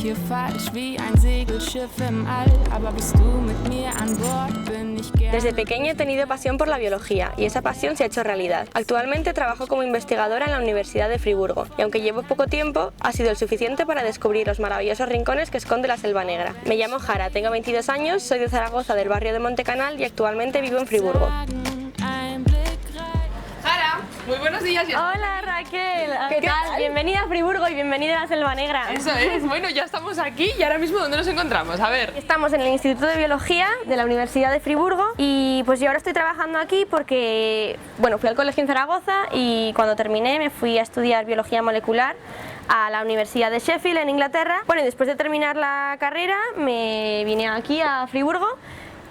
hier falsch wie ein Segelschiff im All, aber bist du mit mir an Bord, bin ich gerne. Desde pequeña he tenido pasión por la biología y esa pasión se ha hecho realidad. Actualmente trabajo como investigadora en la Universidad de Friburgo y aunque llevo poco tiempo, ha sido el suficiente para descubrir los maravillosos rincones que esconde la Selva Negra. Me llamo Jara, tengo 22 años, soy de Zaragoza, del barrio de Montecanal y actualmente vivo en Friburgo. Jara, muy buenos días. Hola Raquel, ¿qué tal? Bienvenida a Friburgo y bienvenida a la Selva Negra. Eso es, bueno, ya estamos aquí y ahora mismo ¿dónde nos encontramos? A ver. Estamos en el Instituto de Biología de la Universidad de Friburgo y pues yo ahora estoy trabajando aquí porque, bueno, fui al colegio en Zaragoza y cuando terminé me fui a estudiar Biología Molecular a la Universidad de Sheffield en Inglaterra. Bueno, y después de terminar la carrera me vine aquí a Friburgo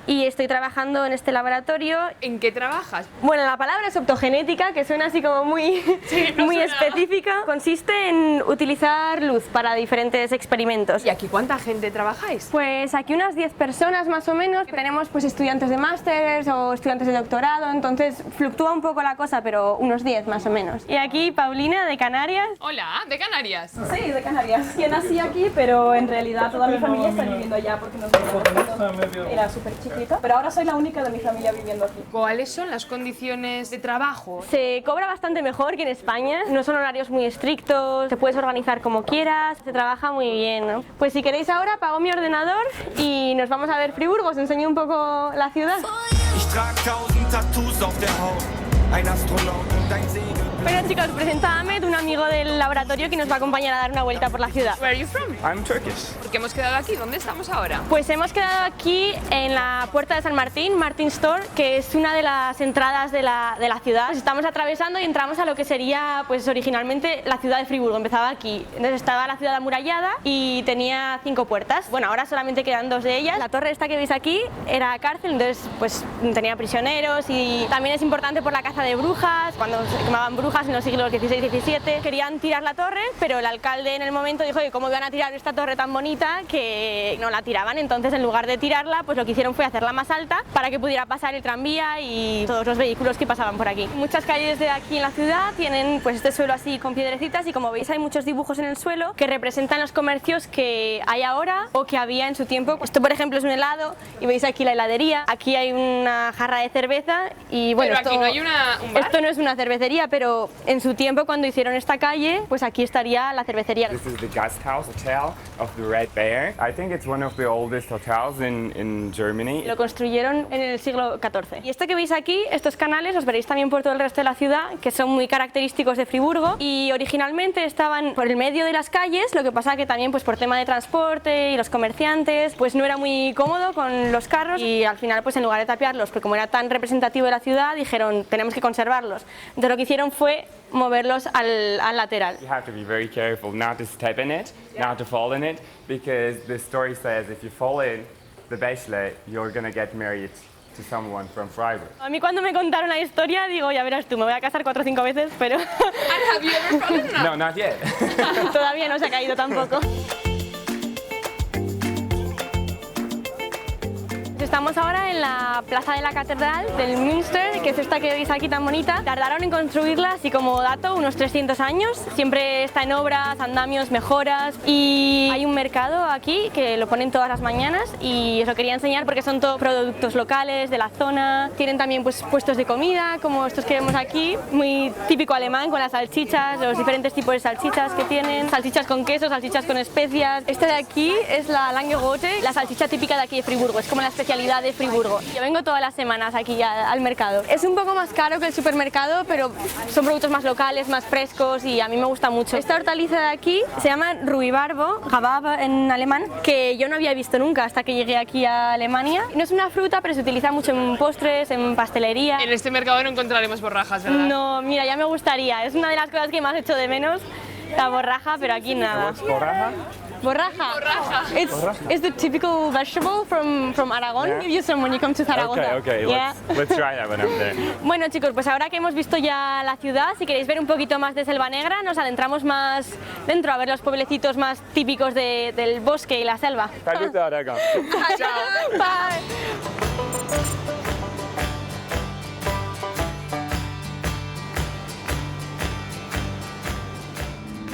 y estoy trabajando en este laboratorio. ¿En qué trabajas? Bueno, la palabra es optogenética, que suena así como muy, Sí, no muy suena. específica. Consiste en utilizar luz para diferentes experimentos. ¿Y aquí cuánta gente trabajáis? Pues aquí unas 10 personas más o menos. Tenemos pues estudiantes de máster o estudiantes de doctorado, entonces fluctúa un poco la cosa, pero unos 10 más o menos. Y aquí Paulina de Canarias. Hola, ¿de Canarias? Sí, de Canarias. Yo nací aquí, pero en realidad toda mi familia está viviendo allá porque nos mudamos. Era súper chiquita, pero ahora soy la única de mi familia viviendo aquí. ¿Cuáles son las condiciones de trabajo? Se cobra bastante mejor que en España, no son horarios muy estrictos, te puedes organizar como quieras, se trabaja muy bien, ¿no? Pues si queréis ahora apago mi ordenador y nos vamos a ver Friburgo, os enseño un poco la ciudad. Ich trag 1000 Tattoos auf der Haut, ein Astronaut und ein Segel. Pero chicos, presento a Ahmed, un amigo del laboratorio que nos va a acompañar a dar una vuelta por la ciudad. Where are you from? I'm Turkish. ¿Por qué hemos quedado aquí? ¿Dónde estamos ahora? Pues hemos quedado aquí en la Puerta de San Martín, Martin Store, que es una de las entradas de la ciudad. Pues estamos atravesando y entramos a lo que sería pues originalmente la ciudad de Friburgo, empezaba aquí. Entonces estaba la ciudad amurallada y tenía 5 puertas. Bueno, ahora solamente quedan 2 de ellas. La torre esta que veis aquí era cárcel, entonces pues tenía prisioneros y también es importante por la caza de brujas, cuando se quemaban brujas en los siglos XVI y XVII. Querían tirar la torre, pero el alcalde en el momento dijo que cómo iban a tirar esta torre tan bonita que no la tiraban. Entonces en lugar de tirarla, pues lo que hicieron fue hacerla más alta para que pudiera pasar el tranvía y todos los vehículos que pasaban por aquí. Muchas calles de aquí en la ciudad tienen pues este suelo así con piedrecitas y como veis hay muchos dibujos en el suelo que representan los comercios que hay ahora o que había en su tiempo. Esto por ejemplo es un helado y veis aquí la heladería, aquí hay una jarra de cerveza y bueno, Pero aquí no hay un bar. esto no es una cervecería, pero en su tiempo cuando hicieron esta calle, pues aquí estaría la cervecería. This is the Gasthaus Hotel of the Red Bear. I think it's one of the oldest hotels in Germany. Lo construyeron en el siglo XIV. Y esto que veis aquí, estos canales, los veréis también por todo el resto de la ciudad, que son muy característicos de Friburgo y originalmente estaban por el medio de las calles, lo que pasa que también pues por tema de transporte y los comerciantes, pues no era muy cómodo con los carros y al final pues en lugar de tapiarlos, porque como era tan representativo de la ciudad, dijeron tenemos que conservarlos. Entonces lo que hicieron fue moverlos al lateral. You have to be very careful not to step in it, not to fall in it, because the story says if you fall in the Bachelor, you're gonna get married to someone from Freiburg. A mí cuando me contaron la historia digo, ya verás tú, me voy a casar 4 o 5 veces, pero And have you ever fallen in love? No, not yet. todavía no se ha caído tampoco. Estamos ahora en la plaza de la Catedral del Münster, que es esta que veis aquí tan bonita. Tardaron en construirla, así como dato, unos 300 años. Siempre está en obras, andamios, mejoras. Y hay un mercado aquí que lo ponen todas las mañanas y os lo quería enseñar porque son todos productos locales de la zona. Tienen también pues, puestos de comida, como estos que vemos aquí, muy típico alemán, con las salchichas, los diferentes tipos de salchichas que tienen. Salchichas con queso, salchichas con especias. Esta de aquí es la Langerote, la salchicha típica de aquí de Friburgo. Es como la especialidad de Friburgo. Yo vengo todas las semanas aquí al mercado. Es un poco más caro que el supermercado, pero son productos más locales, más frescos y a mí me gusta mucho. Esta hortaliza de aquí se llama Rhubarbo, Rhabarber en alemán, que yo no había visto nunca hasta que llegué aquí a Alemania. No es una fruta, pero se utiliza mucho en postres, en pastelería. En este mercado no encontraremos borrajas, ¿verdad? No, mira, ya me gustaría. Es una de las cosas que más echo de menos, la borraja, pero aquí nada. Borraja? Borraja. Borraja. It's the typical vegetable from Aragon. Yeah. Give you some when you come to Zaragoza. Okay, Yeah. let's try that when I'm there. Bueno chicos, pues ahora que hemos visto ya la ciudad, si queréis ver un poquito más de Selva Negra, nos adentramos más dentro a ver los pueblecitos más típicos del bosque y la selva. Salut, Aragon. Chao. Bye.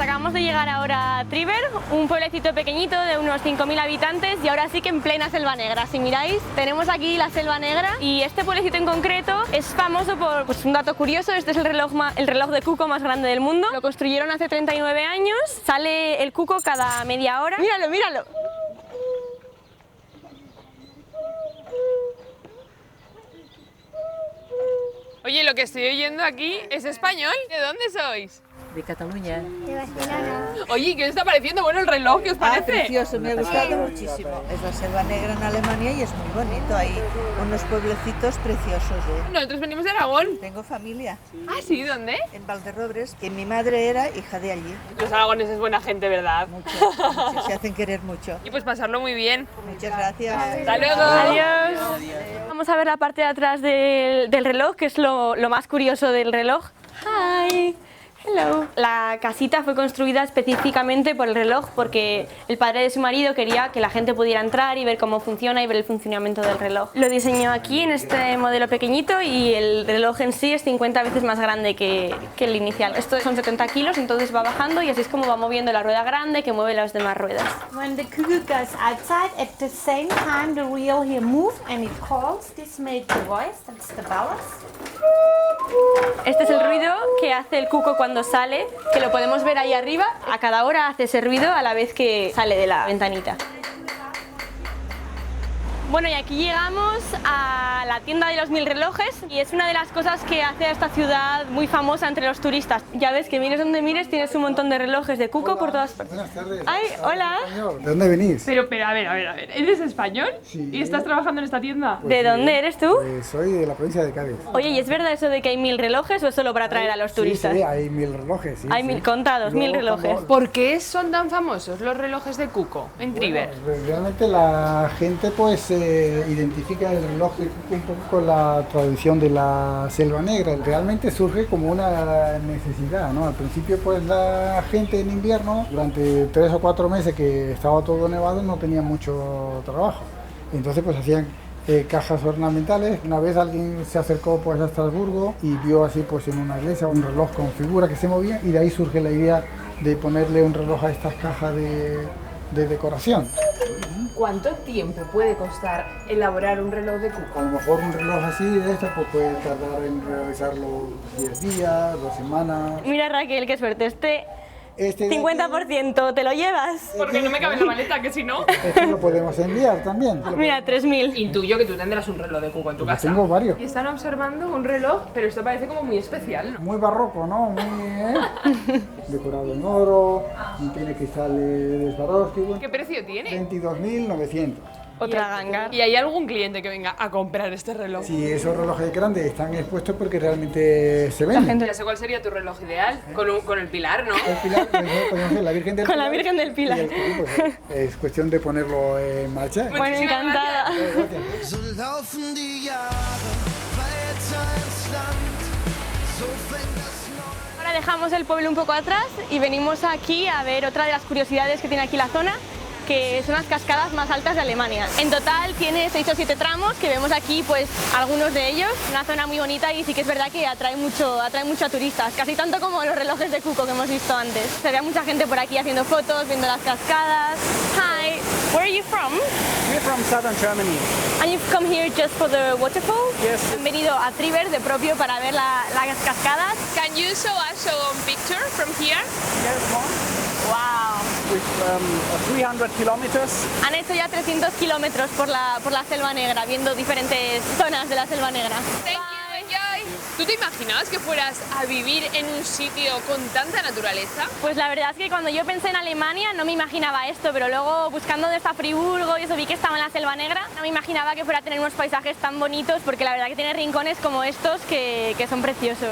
Acabamos de llegar ahora a Triver, un pueblecito pequeñito de unos 5.000 habitantes y ahora sí que en plena Selva Negra. Si miráis, tenemos aquí la Selva Negra y este pueblecito en concreto es famoso por pues, un dato curioso. Este es el reloj de cuco más grande del mundo. Lo construyeron hace 39 años, sale el cuco cada media hora. ¡Míralo, míralo! Oye, lo que estoy oyendo aquí es español. ¿De dónde sois? De Cataluña. Oye, ¿qué os está pareciendo? Bueno, el reloj, ¿qué os parece? Precioso, me ha gustado muchísimo. Es la Selva Negra en Alemania y es muy bonito. Hay unos pueblecitos preciosos. Nosotros venimos de Aragón. Tengo familia Ah, ¿sí? ¿Dónde? en Valderrobres, que mi madre era hija de allí. Los aragoneses es buena gente, ¿verdad? Mucho, se hacen querer mucho. Y pues pasarlo muy bien. Muchas gracias. Hasta luego. Adiós. Vamos a ver la parte de atrás del reloj, que es lo más curioso del reloj. Hi. Hello. La casita fue construida específicamente por el reloj porque el padre de su marido quería que la gente pudiera entrar y ver cómo funciona y ver el funcionamiento del reloj. Lo diseñó aquí en este modelo pequeñito y el reloj en sí es 50 veces más grande que el inicial. Esto son 70 kilos, entonces va bajando y así es como va moviendo la rueda grande que mueve las demás ruedas. When the cuckoo goes outside, at the same time the wheel here moves and it calls. This makes the voice, that's the ballast. Este es el ruido que hace el cuco cuando sale, que lo podemos ver ahí arriba. A cada hora hace ese ruido a la vez que sale de la ventanita. Bueno, y aquí llegamos a la tienda de los 1000 relojes y es una de las cosas que hace a esta ciudad muy famosa entre los turistas. Ya ves que mires donde mires, tienes un montón de relojes de cuco por todas partes. Buenas tardes. ¡Ay, hola! ¿De dónde venís? Pero, a ver. ¿Eres español? Sí. ¿Y estás trabajando en esta tienda? ¿De dónde eres tú? Soy de la provincia de Cádiz. Oye, ¿y es verdad eso de que hay 1000 relojes o es solo para atraer a los turistas? Sí, hay 1000 relojes. Sí, Hay 1000 contados, 1000 Luego, relojes. ¿Por qué son tan famosos los relojes de cuco en Triver? Pues realmente la gente pues identifica el reloj de cuco un poco con la tradición de la Selva Negra. Realmente surge como una necesidad, ¿no? Al principio pues la gente en invierno, durante 3 o 4 meses que estaba todo nevado, no tenía mucho trabajo. Entonces pues hacían cajas ornamentales. Una vez alguien se acercó pues a Estrasburgo y vio así pues en una iglesia un reloj con figura que se movía y de ahí surge la idea de ponerle un reloj a estas cajas de decoración. ¿Cuánto tiempo puede costar elaborar un reloj de cuco? A lo mejor un reloj así de esto pues puede tardar en realizarlo 10 días, 2 semanas. Mira Raquel, qué suerte, este Este 50% te lo llevas. Porque no me cabe en la maleta, que si no... Este lo podemos enviar también. Mira, 3000. Intuyo que tú tendrás un reloj de cuco en tu Yo casa. tengo varios. Y están observando un reloj, pero esto parece como muy especial, ¿no? Muy barroco, ¿no? Muy decorado en oro, tiene cristales de Swarovski. Bueno, ¿Qué precio tiene? 22.900. Otra ganga. ¿Y hay algún cliente que venga a comprar este reloj? Si esos relojes grandes están expuestos porque realmente se venden. Ya sé cuál sería tu reloj ideal, con el pilar, ¿no? El pilar, podemos hacer la Virgen del Con Pilar. la Virgen del Pilar. Y el cuco, pues, es cuestión de ponerlo en marcha. Bueno, encantada. So laufen die Jahre weiter ins Land, so fängt das neue. Ahora dejamos el pueblo un poco atrás y venimos aquí a ver otra de las curiosidades que tiene aquí la zona, que son las cascadas más altas de Alemania. En total tiene 6 o 7 tramos, que vemos aquí pues algunos de ellos. Una zona muy bonita y sí que es verdad que atrae mucho a turistas, casi tanto como los relojes de cuco que hemos visto antes. Se ve mucha gente por aquí haciendo fotos, viendo las cascadas. Hi, where are you from? We're from southern Germany. And you've come here just for the waterfall? Yes. Han venido a Triver de propio para ver las cascadas. Can you show us a picture from here? Yes, more. Wow. With 300 kilometers. Han hecho ya 300 kilómetros por la Selva Negra, viendo diferentes zonas de la Selva Negra. Thank you, enjoy. ¿Tú te imaginabas que fueras a vivir en un sitio con tanta naturaleza? Pues la verdad es que cuando yo pensé en Alemania no me imaginaba esto, pero luego buscando dónde está Friburgo y eso vi que estaba en la Selva Negra, no me imaginaba que fuera a tener unos paisajes tan bonitos, porque la verdad que tiene rincones como estos que son preciosos.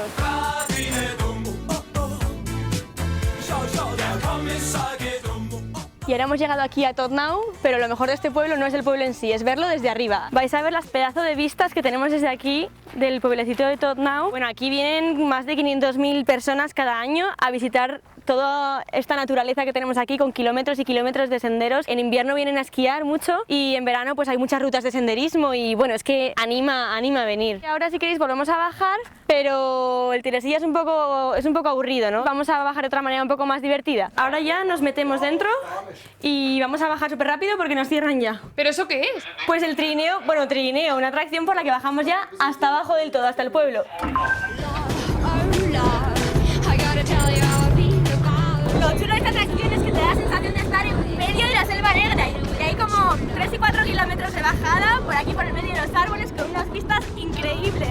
Y ahora hemos llegado aquí a Todtnau, pero lo mejor de este pueblo no es el pueblo en sí, es verlo desde arriba. Vais a ver las pedazos de vistas que tenemos desde aquí del pueblecito de Todtnau. Bueno, aquí vienen más de 500.000 personas cada año a visitar toda esta naturaleza que tenemos aquí con kilómetros y kilómetros de senderos. En invierno vienen a esquiar mucho y en verano pues hay muchas rutas de senderismo y bueno, es que anima a venir. Ahora si queréis volvemos a bajar, pero el tiresilla es un poco aburrido, ¿no? Vamos a bajar de otra manera un poco más divertida. Ahora ya nos metemos dentro y vamos a bajar súper rápido porque nos cierran ya. ¿Pero eso qué es? Pues el trineo, una atracción por la que bajamos ya hasta abajo del todo, hasta el pueblo. Lo chulo de esta atracción es que te da la sensación de estar en medio de la selva negra y hay como 3 y 4 kilómetros de bajada por aquí por el medio de los árboles con unas vistas increíbles.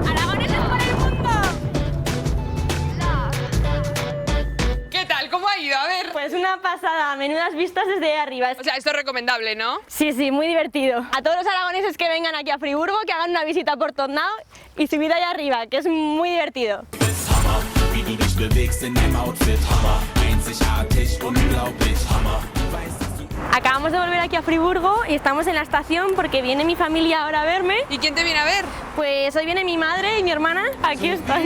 ¡Aragoneses por el mundo! ¿Qué tal? ¿Cómo ha ido? A ver. Pues una pasada, menudas vistas desde arriba. O sea, esto es recomendable, ¿no? Sí, sí, muy divertido. A todos los aragoneses que vengan aquí a Friburgo, que hagan una visita por Todtnau y subid allá arriba, que es muy divertido. Acabamos de volver aquí a Friburgo y estamos en la estación porque viene mi familia ahora a verme. ¿Y quién te viene a ver? Pues hoy viene mi madre y mi hermana. Aquí están.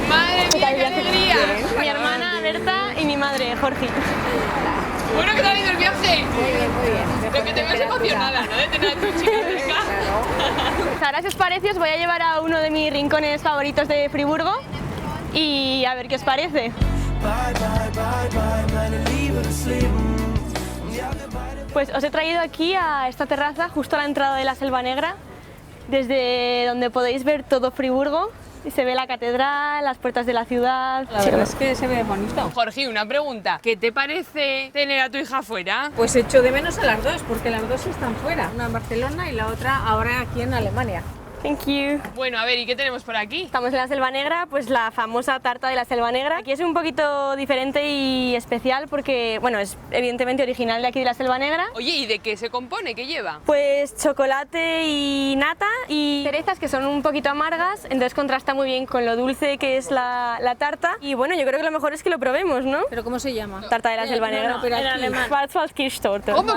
¡Madre mía, qué alegría! Mi hermana Berta y mi madre Jorge. Bueno, ¿qué tal ha ido el viaje? Muy bien. Lo que te ves emocionada, ¿no? De tener a tu chica cerca. Ahora, si os parece, os voy a llevar a uno de mis rincones favoritos de Friburgo y a ver qué os parece. Pues os he traído aquí a esta terraza, justo a la entrada de la Selva Negra, desde donde podéis ver todo Friburgo. Y se ve la catedral, las puertas de la ciudad. La verdad es que se ve bonito. Jorge, una pregunta. ¿Qué te parece tener a tu hija fuera? Pues echo de menos a las dos, porque las dos están fuera. Una en Barcelona y la otra ahora aquí en Alemania. Thank you. Bueno, a ver, ¿y qué tenemos por aquí? Estamos en la Selva Negra, pues la famosa tarta de la Selva Negra. Aquí es un poquito diferente y especial porque, bueno, es evidentemente original de aquí de la Selva Negra. Oye, ¿y de qué se compone? ¿Qué lleva? Pues chocolate y nata y cerezas que son un poquito amargas, entonces contrasta muy bien con lo dulce que es la tarta. Y bueno, yo creo que lo mejor es que lo probemos, ¿no? ¿Pero cómo se llama? Tarta de la Selva Negra. No, pero en aquí. alemán. Schwarzwaldkirschtorte. ¿Cómo?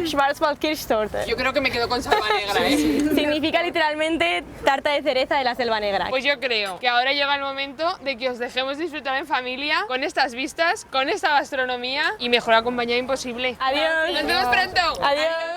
Schwarzwaldkirschtorte. Yo creo que me quedo con Selva Negra, ¿eh? Significa literalmente tarta de cereza de la Selva Negra. Pues yo creo que ahora llega el momento de que os dejemos disfrutar en familia con estas vistas, con esta gastronomía y mejor acompañada imposible. Adiós. Nos vemos pronto. Adiós.